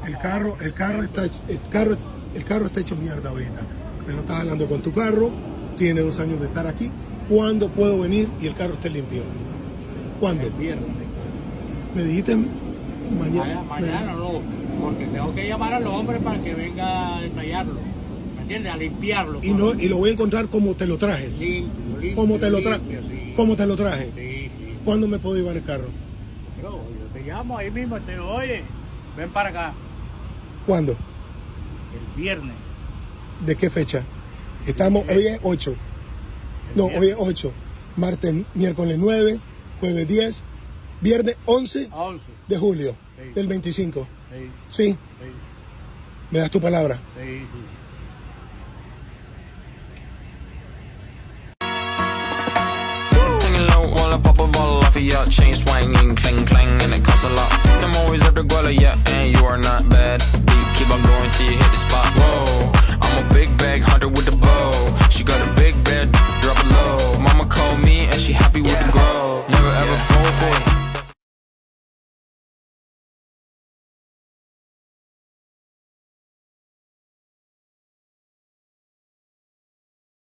El carro está hecho mierda ahorita. Me lo estás hablando con tu carro, tiene 2 años de estar aquí. ¿Cuándo puedo venir y el carro esté limpio? ¿Cuándo? El viernes. Me dijiste mañana. Mañana no, porque tengo que llamar al hombre para que venga a detallarlo. ¿Me entiendes? A limpiarlo. Y lo voy a encontrar como te lo traje. Limpio, ¿Cómo te lo traje? sí. ¿Cómo te lo traje? Sí, sí. ¿Cuándo me puedo llevar el carro? Pero yo te llamo ahí mismo, te digo, oye, ven para acá. ¿Cuándo? El viernes. ¿De qué fecha? Estamos, hoy es 8. No, hoy es 8. Martes, miércoles 9, jueves 10, viernes 11 de julio del 25. ¿Sí? Sí. ¿Me das tu palabra? Sí. While I pop a bottle off of your chain swinging, clang clang, and it costs a lot. I'm always after Guala, yeah, and you are not bad. Deep, keep on going till you hit the spot. Whoa, I'm a big bag hunter with the bow. She got a big bed, drop it low. Mama called me and she happy with the grow. Never ever fall for it.